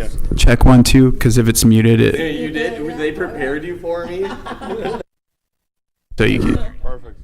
Yeah. Check 1 2, because if it's muted, Hey, you did? They prepared you for me? so you can. Perfect.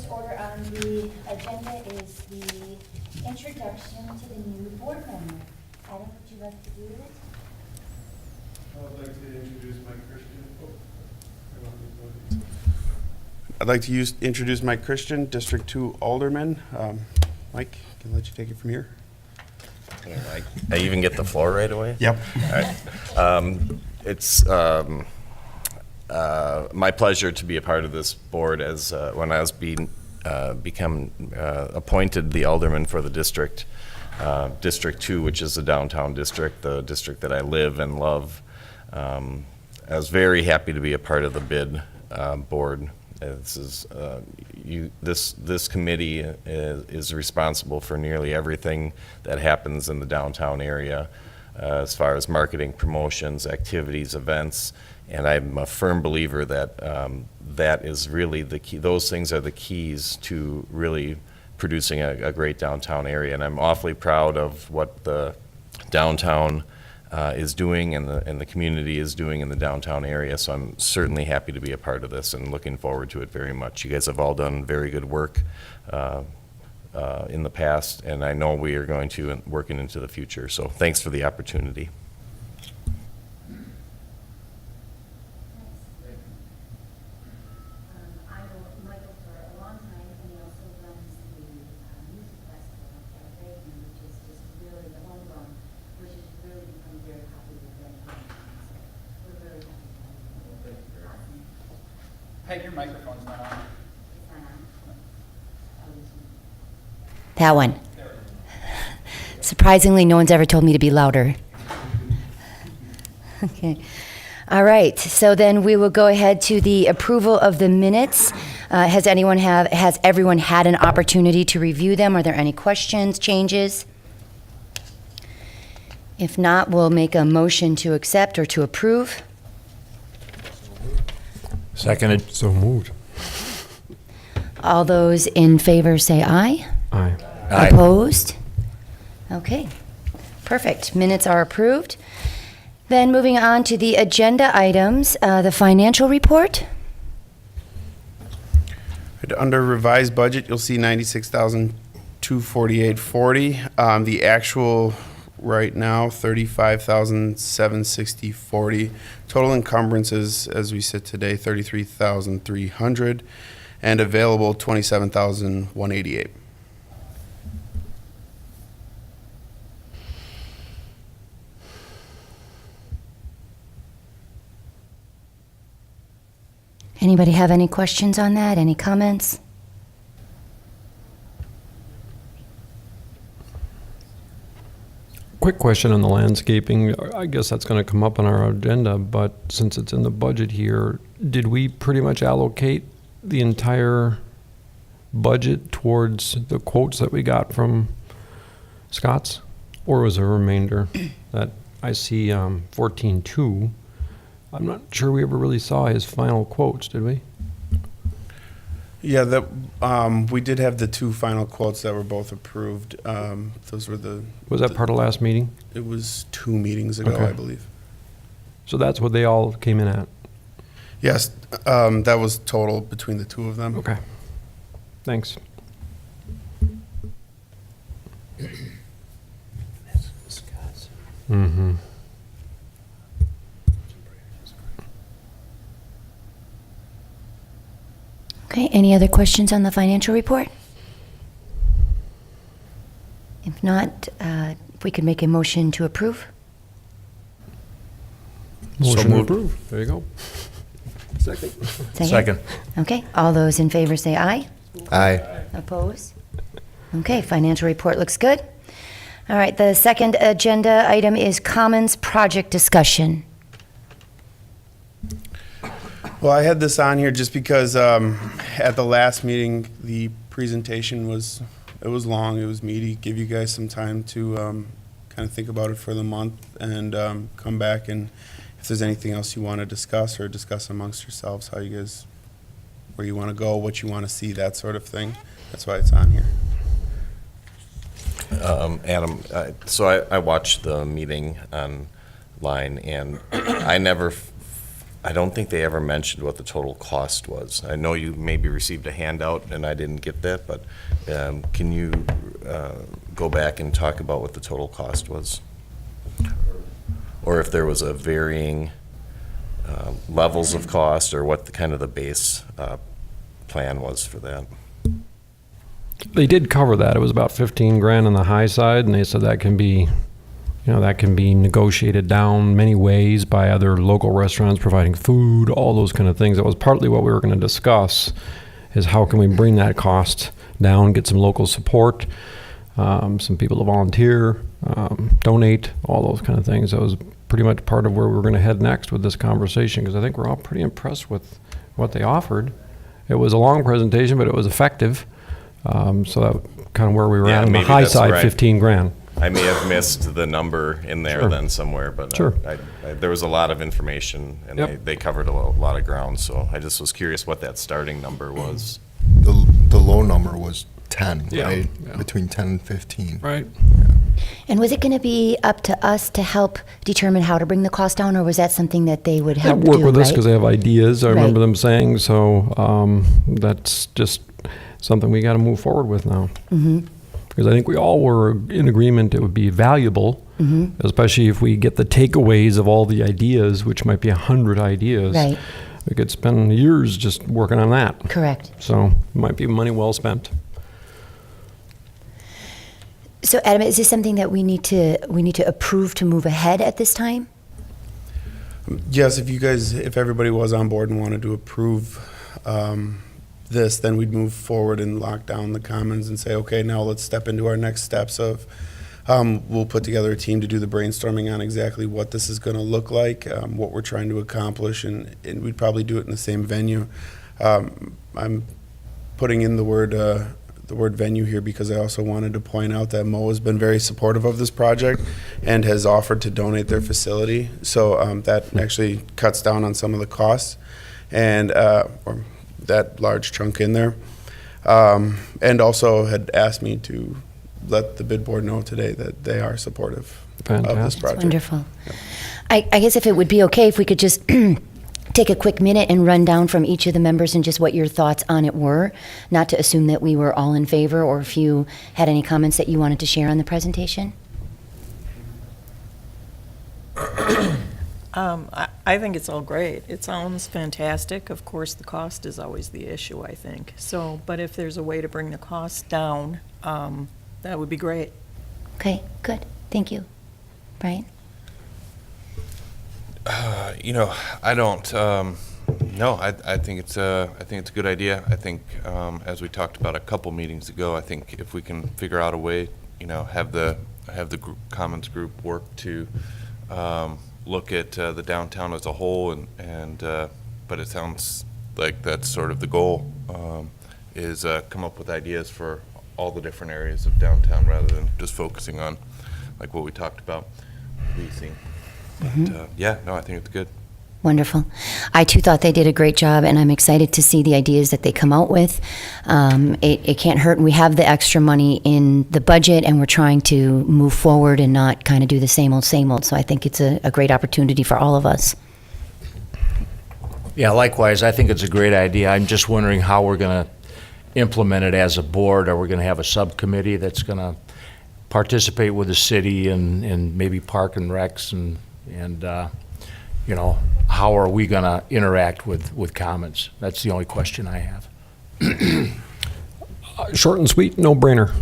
first order on the agenda is the introduction to the new board member. Adam, would you like to do it? I'd like to introduce Mike Christian. I'd like to introduce Mike Christian, District 2 Alderman. Mike, can I let you take it from here? I even get the floor right away? Yep. All right. It's my pleasure to be a part of this board as when I was become appointed the alderman for the district, District 2, which is the downtown district, the district that I live and love. I was very happy to be a part of the bid board. This is this committee is responsible for nearly everything that happens in the downtown area, as far as marketing, promotions, activities, events, and I'm a firm believer that that is really the key. Those things are the keys to really producing a great downtown area, and I'm awfully proud of what the downtown is doing and the community is doing in the downtown area. So I'm certainly happy to be a part of this and looking forward to it very much. You guys have all done very good work in the past, and I know we are going to working into the future. So thanks for the opportunity. I know Michael for a long time, and he also runs the music festival in California, which is just really the homegrown, which has really become very popular with them. So we're very happy to have you. Awesome. Peg, your microphone's not on. It's not on. That one. Surprisingly, no one's ever told me to be louder. Okay. All right. So then we will go ahead to the approval of the minutes. Has everyone had an opportunity to review them? Are there any questions, changes? If not, we'll make a motion to accept or to approve. Seconded. So moved. All those in favor say aye. Aye. Aye. Opposed? Okay, perfect. Minutes are approved. Then moving on to the agenda items, the financial report. Under revised budget, you'll see $96,248.40. The actual right now, $35,760.40. Total encumbrances, as we sit today, $33,300, and available $27,188. Anybody have any questions on that? Any comments? Quick question on the landscaping. I guess that's going to come up on our agenda, but since it's in the budget here, did we pretty much allocate the entire budget towards the quotes that we got from Scott's? Or was there a remainder that I see 14.2? I'm not sure we ever really saw his final quotes, did we? Yeah, that we did have the two final quotes that were both approved. Those were Was that part of last meeting? It was 2 meetings ago, Okay. I believe. So that's what they all came in at? Yes, that was total between the two of them. Okay. Thanks. Mm-hmm. Okay, any other questions on the financial report? If not, if we could make a motion to approve. Motion moved. approved. There you go. Second. Second. Okay, all those in favor say aye. Aye. Opposed? Okay, financial report looks good. All right, the second agenda item is Commons project discussion. Well, I had this on here just because at the last meeting, the presentation was long, it was meaty, give you guys some time to kind of think about it for the month and come back, and if there's anything else you want to discuss or discuss amongst yourselves, how you guys, where you want to go, what you want to see, that sort of thing. That's why it's on here. Adam, so I watched the meeting online, and I never I don't think they ever mentioned what the total cost was. I know you maybe received a handout and I didn't get that, but can you go back and talk about what the total cost was? Or if there was a varying levels of cost, or what the kind of the base plan was for that? They did cover that. It was about 15 grand on the high side, and they said that can be, that can be negotiated down many ways by other local restaurants providing food, all those kind of things. That was partly what we were going to discuss, is how can we bring that cost down, get some local support, some people to volunteer, donate, all those kind of things. That was pretty much part of where we were going to head next with this conversation, because I think we're all pretty impressed with what they offered. It was a long presentation, but it was effective. So that kind of where we were Yeah, at on the maybe high that's side, right. 15 grand. I may have missed the number in there Sure. then somewhere, but Sure. there was a lot of information, and Yep. they covered a lot of ground, so I just was curious what that starting number was. The low number was 10, Yeah, right? yeah. Between 10 and 15. Right. And was it going to be up to us to help determine how to bring the cost down, or was that something that they would They help work do, with us right? because they have ideas. I remember Right. them saying, so that's just something we got to move forward with now. Mm-hmm. Because I think we all were in agreement it would be valuable, Mm-hmm. especially if we get the takeaways of all the ideas, which might be 100 ideas. Right. We could spend years just working on that. Correct. So it might be money well spent. So Adam, is this something that we need to approve to move ahead at this time? Yes, if everybody was on board and wanted to approve this, then we'd move forward and lock down the commons and say, okay, now let's step into our next steps of, we'll put together a team to do the brainstorming on exactly what this is going to look like, what we're trying to accomplish, and we'd probably do it in the same venue. I'm putting in the word venue here because I also wanted to point out that Mo has been very supportive of this project and has offered to donate their facility. So that actually cuts down on some of the costs and or that large chunk in there. And also had asked me to let the bid board know today that they are supportive of this Fantastic. project. Wonderful. I guess if it would be okay if we could just take a quick minute and run down from each of the members and just what your thoughts on it were, not to assume that we were all in favor, or if you had any comments that you wanted to share on the presentation. I think it's all great. It sounds fantastic. Of course, the cost is always the issue, I think. So, but if there's a way to bring the cost down, that would be great. Okay, good. Thank you. Brian? I don't. No, I think it's a good idea. I think, as we talked about a couple meetings ago, I think if we can figure out a way, have the Commons group work to look at the downtown as a whole, and but it sounds like that's sort of the goal, is come up with ideas for all the different areas of downtown rather than just focusing on like what we talked about, leasing. But, I think it's good. Wonderful. I too thought they did a great job, and I'm excited to see the ideas that they come out with. It can't hurt, and we have the extra money in the budget, and we're trying to move forward and not kind of do the same old, same old. So I think it's a great opportunity for all of us. Yeah, likewise, I think it's a great idea. I'm just wondering how we're going to implement it as a board. Are we going to have a subcommittee that's going to participate with the city and maybe Park and Recs and how are we going to interact with Commons? That's the only question I have. Short and sweet, no brainer.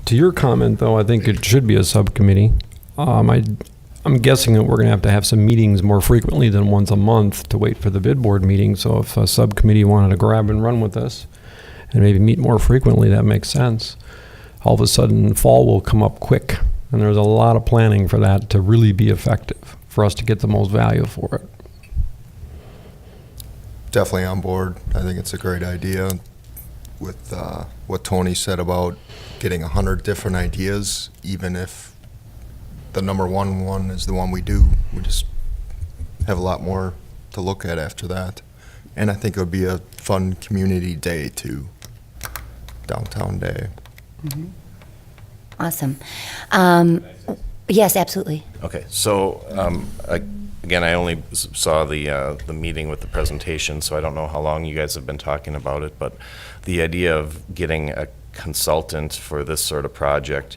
To your comment, though, I think it should be a subcommittee. I'm guessing that we're going to have some meetings more frequently than once a month to wait for the bid board meeting. So if a subcommittee wanted to grab and run with this and maybe meet more frequently, that makes sense. All of a sudden, fall will come up quick, and there's a lot of planning for that to really be effective, for us to get the most value for it. Definitely on board. I think it's a great idea with what Tony said about getting 100 different ideas, even if the number one is the one we do. We just have a lot more to look at after that. And I think it would be a fun community day too, downtown day. Mm-hmm. Awesome. Yes, absolutely. Okay, so again, I only saw the meeting with the presentation, so I don't know how long you guys have been talking about it, but the idea of getting a consultant for this sort of project,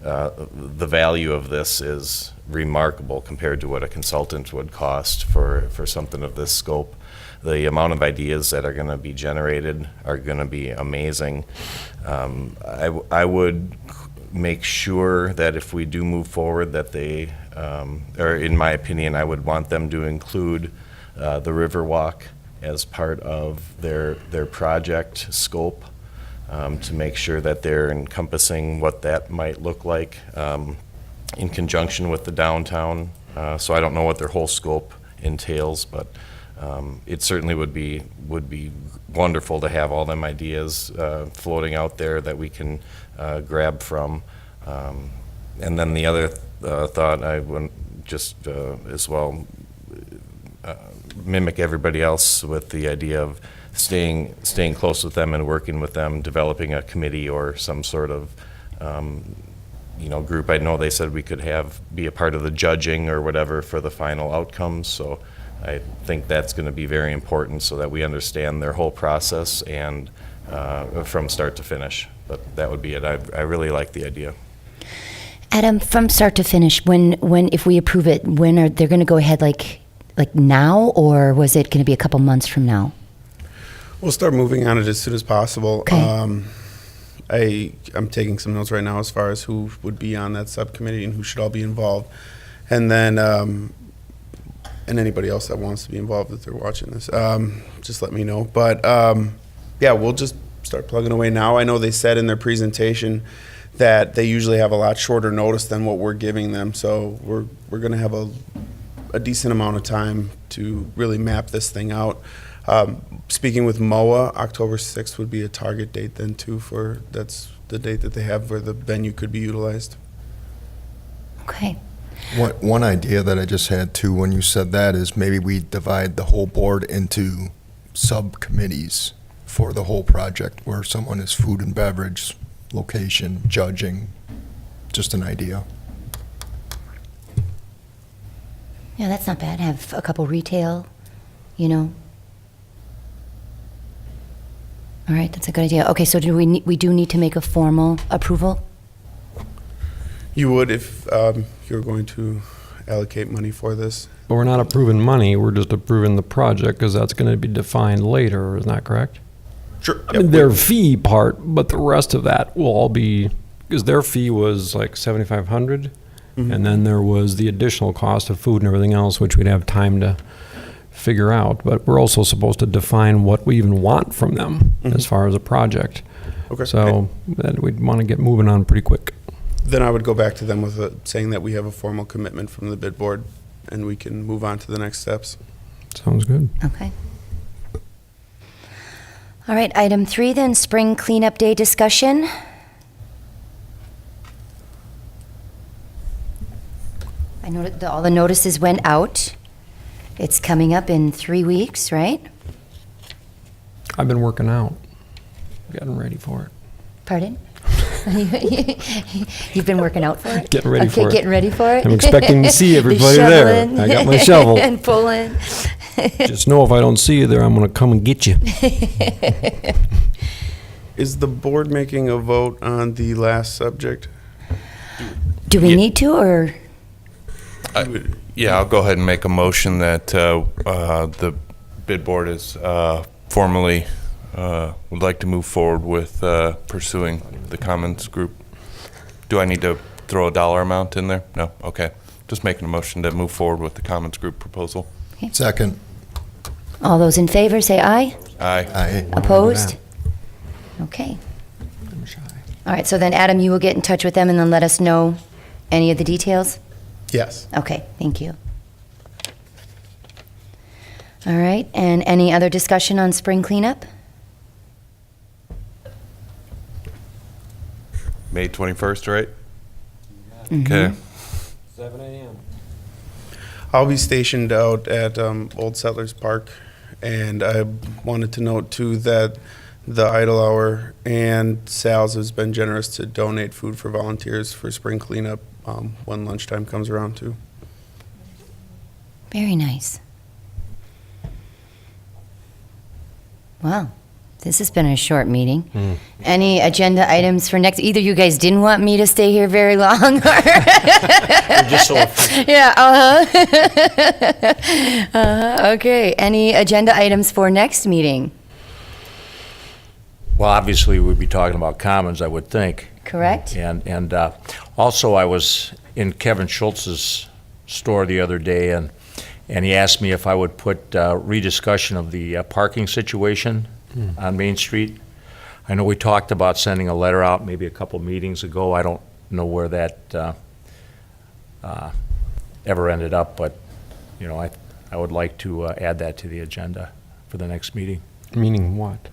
the value of this is remarkable compared to what a consultant would cost for something of this scope. The amount of ideas that are going to be generated are going to be amazing. I would make sure that if we do move forward that they, or in my opinion, I would want them to include the Riverwalk as part of their project scope, to make sure that they're encompassing what that might look like in conjunction with the downtown. So I don't know what their whole scope entails, but it certainly would be wonderful to have all them ideas floating out there that we can grab from. And then the other thought I would just as well mimic everybody else with the idea of staying close with them and working with them, developing a committee or some sort of group. I know they said we could be a part of the judging or whatever for the final outcomes, so I think that's going to be very important so that we understand their whole process and from start to finish. But that would be it. I really like the idea. Adam, from start to finish, when if we approve it, when are they going to go ahead, like now, or was it going to be a couple months from now? We'll start moving on it as soon as possible. Okay. I'm taking some notes right now as far as who would be on that subcommittee and who should all be involved. And then, and anybody else that wants to be involved if they're watching this, just let me know. But yeah, we'll just start plugging away now. I know they said in their presentation that they usually have a lot shorter notice than what we're giving them. So we're going to have a decent amount of time to really map this thing out. Speaking with MOA, October 6th would be a target date then too that's the date that they have where the venue could be utilized. Okay. One idea that I just had too when you said that is maybe we divide the whole board into subcommittees for the whole project where someone is food and beverage, location, judging, just an idea. Yeah, that's not bad. Have a couple retail, All right, that's a good idea. Okay, so do we do need to make a formal approval? You would if you're going to allocate money for this. But we're not approving money, we're just approving the project, because that's going to be defined later, isn't that correct? Sure. I mean, their fee part, but the rest of that will all be, because their fee was like $7,500, and then there was the additional cost of food and everything else, which we'd have time to figure out. But we're also supposed to define what we even want from them as far as a project. Okay. So then we'd want to get moving on pretty quick. Then I would go back to them with saying that we have a formal commitment from the bid board, and we can move on to the next steps. Sounds good. Okay. All right, item 3 then, spring cleanup day discussion. I know that all the notices went out. It's coming up in 3 weeks, right? I've been working out, getting ready for it. Pardon? You've been working out for it? Getting ready for it. Getting ready for it? I'm expecting to see everybody there. Shoveling I got my shovel. and pulling. Just know if I don't see you there, I'm going to come and get you. Is the board making a vote on the last subject? Do we need to, or? Yeah, I'll go ahead and make a motion that the bid board is formally would like to move forward with pursuing the Commons Group. Do I need to throw a dollar amount in there? No? Okay. Just making a motion to move forward with the Commons Group proposal. Second. All those in favor, say aye. Aye. Aye. Opposed? Okay. All right, so then Adam, you will get in touch with them and then let us know any of the details? Yes. Okay, thank you. All right, and any other discussion on spring cleanup? May 21st, right? Mhm. Okay. 7 a.m. I'll be stationed out at Old Settlers Park, and I wanted to note too that the Idle Hour and Sal's has been generous to donate food for volunteers for spring cleanup when lunchtime comes around too. Very nice. Wow, this has been a short meeting. Any agenda items for next? Either you guys didn't want me to stay here very long, or You're just so yeah. Okay. Any agenda items for next meeting? Well, obviously, we'd be talking about commons, I would think. Correct. And also, I was in Kevin Schultz's store the other day, and he asked me if I would put rediscussion of the parking situation on Main Street. I know we talked about sending a letter out maybe a couple meetings ago. I don't know where that ever ended up, but, you know, I would like to add that to the agenda for the next meeting. Meaning what?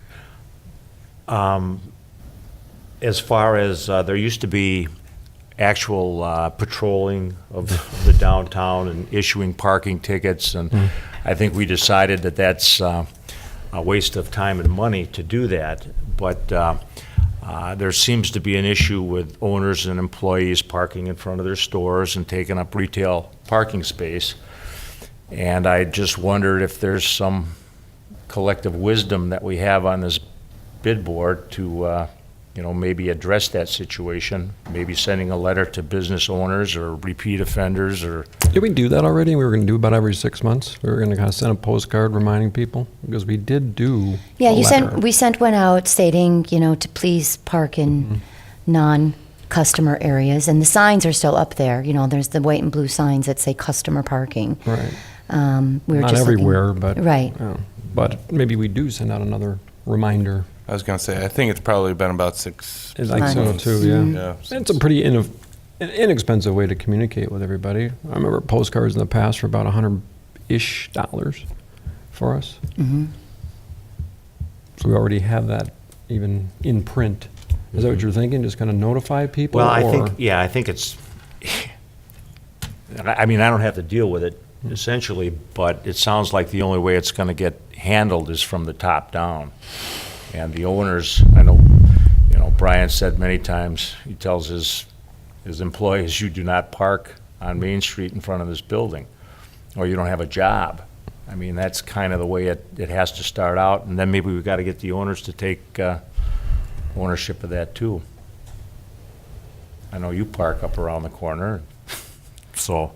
As far as, there used to be actual patrolling of the downtown and issuing parking tickets, and I think we decided that that's a waste of time and money to do that. But there seems to be an issue with owners and employees parking in front of their stores and taking up retail parking space. And I just wondered if there's some collective wisdom that we have on this bid board to, you know, maybe address that situation, maybe sending a letter to business owners or repeat offenders or. Did we do that already? We were going to do about every 6 months. We were going to kind of send a postcard reminding people, because we did do. Yeah, a letter. we sent one out stating, you know, to please park in non-customer areas, and the signs are still up there. You know, there's the white and blue signs that say customer parking. Right. We were Not just looking- everywhere, but. Right. But maybe we do send out another reminder. I was gonna say, I think it's probably been about 6. I think so Months. too, yeah. Yeah. It's a pretty inexpensive way to communicate with everybody. I remember postcards in the past for about $100-ish for us. Mhm. So we already have that even in print. Is that what you're thinking? Just kind of notify people? Well, I or- think, yeah, I think it's, I mean, I don't have to deal with it essentially, but it sounds like the only way it's going to get handled is from the top down. And the owners, I know, you know, Brian said many times, he tells his employees, you do not park on Main Street in front of this building, or you don't have a job. I mean, that's kind of the way it has to start out, and then maybe we've got to get the owners to take ownership of that too. I know you park up around the corner, so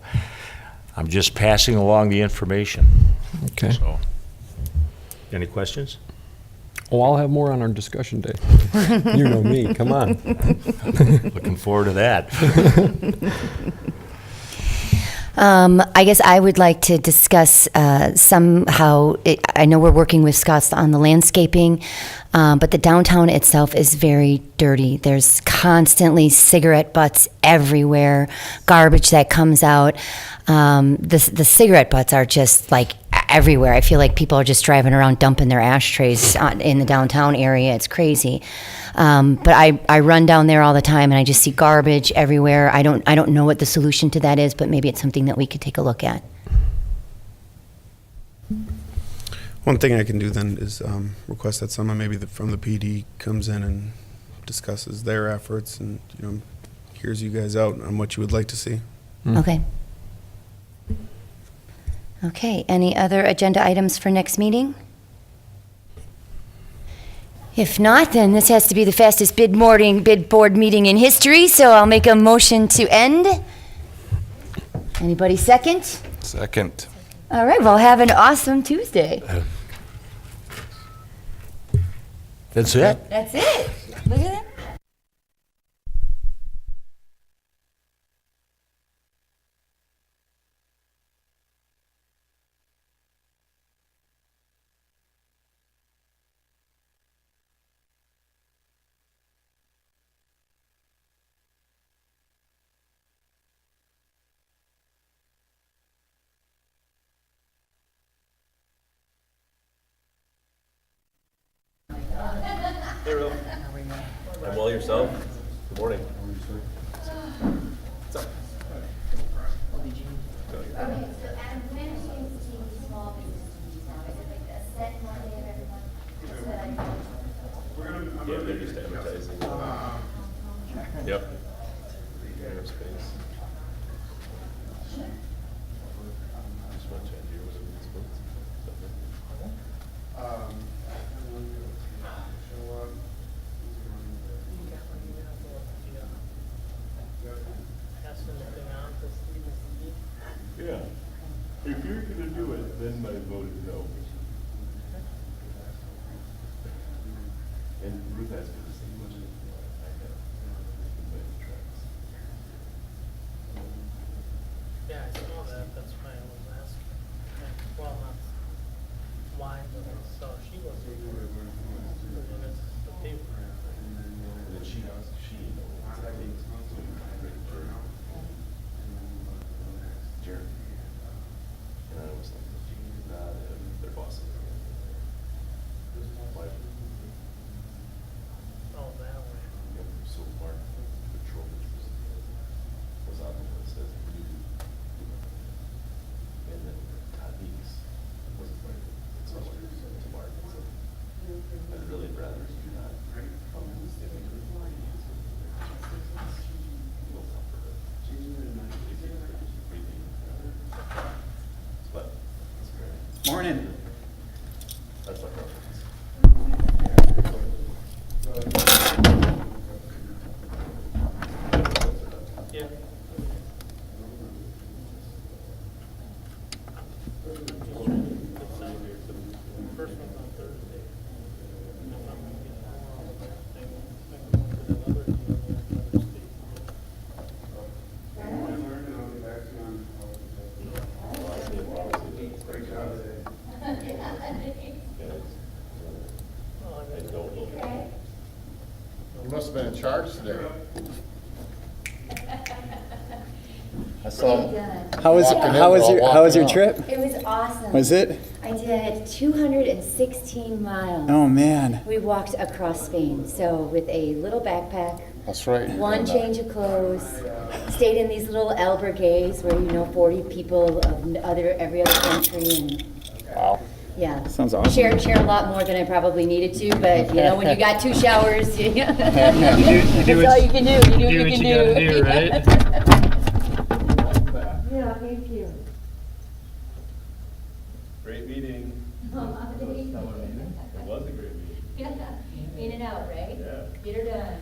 I'm just passing along the information. Okay. So, any questions? Oh, I'll have more on our discussion day. You know me, come on. Looking forward to that. I guess I would like to discuss somehow, I know we're working with Scotts on the landscaping, but the downtown itself is very dirty. There's constantly cigarette butts everywhere, garbage that comes out. The cigarette butts are just like everywhere. I feel like people are just driving around dumping their ashtrays in the downtown area. It's crazy. But I run down there all the time, and I just see garbage everywhere. I don't know what the solution to that is, but maybe it's something that we could take a look at. One thing I can do then is request that someone maybe from the PD comes in and discusses their efforts and, you know, hears you guys out on what you would like to see. Okay. Okay, any other agenda items for next meeting? If not, then this has to be the fastest bid board meeting in history, so I'll make a motion to end. Anybody second? Second. All right, well, have an awesome Tuesday. That's it? That's it. Look at that. I'm well yourself. Good morning. Okay, so Adam, when are you seeing small business meetings now? Is it like a set Monday of every month? That's what I know. Yeah, they're just advertising. Yep. Aerospace. Just want to check. If you're gonna do it, then my vote is no. And Ruth asked me the same question. I have. Yeah, I saw that, that's why I was asking. Well, not why, but I saw she was. And it's the paper. And then she Jared. And I was like, not if their boss is. Why? Oh, that way. So Mark, the patrol was on the list as new. And then Todd Meeks wasn't part of it. So I went to Mark and said, I'd really rather you not come and stay with me. We'll help her. But, that's great. Morning. That's my preference. Yeah. First one's on Thursday. And if I'm gonna get more on that thing, I can go to another deal in another state. You must have been in charge today. I Well saw. done. How was Walking in, how was we're all your how was your walking out. trip? It was awesome. Was it? I did 216 miles. Oh man. We walked across Spain, so with a little backpack, That's right. one change of clothes, stayed in these little albergues where 40 people of every other country, and Wow. yeah. Sounds awesome. Share a lot more than I probably needed to, but when you got 2 showers, you do that's all you can do. You do what you can gotta do, right? Yeah, thank you. Great meeting. It was a great meeting. In and out, right? Yeah. Get her done.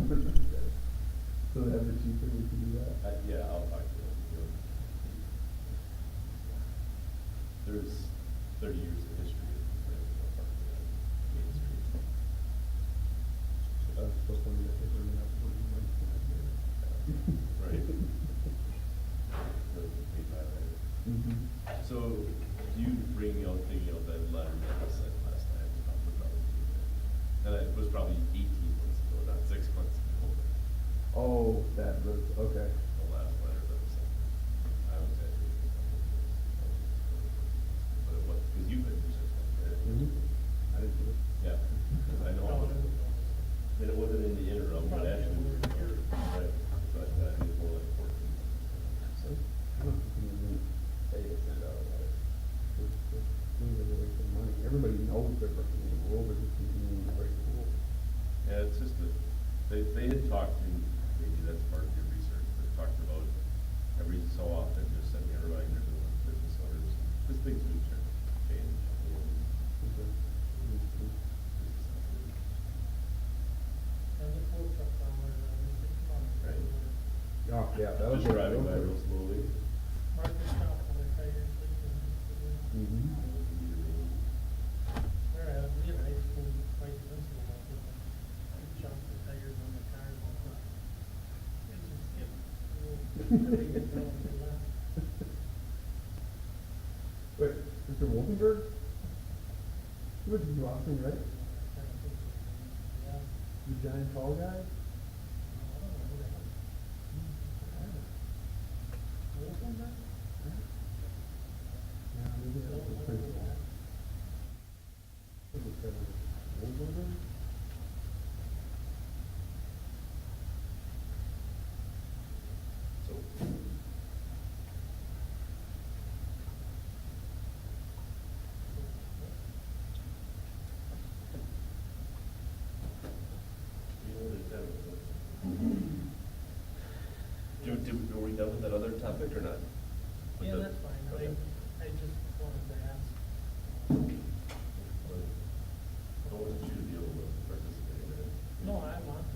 So as a chief, we can do that? Yeah, I'll talk to them. There's 30 years of history of Main Street. That's so funny that they bring it up when you might not there. Right. So, do you bring out, thinking of that letter that I sent last night about the and it was probably 18 months ago, not 6 months ago. Oh, that was, okay. The last letter that was sent. I was at but it was, because you've been here since then, right? I didn't do it. Yeah, because I know. Then it wasn't in the interim, but actually we were here, right? But it was more like 14. So, I don't think we even say to send out a letter. Everybody knows they're breaking the rule, but just continuing to break the rule. Yeah, it's just that they had talked to, maybe that's part of your research, they talked about every so often just sending a reminder to the business owners, just things we should change. Right. Oh, yeah, that was just driving by real slowly. Wait, Mr. Wolfenberg? He went to Boston, right? The giant tall guy? Yeah, maybe that was the principal. Was it Wolfenberg? So. Were we done with that other topic or not? Yeah, that's fine. Okay. I just wanted to ask. I wasn't sure to be able to participate in it. No, I want to.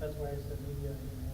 That's why I said maybe I didn't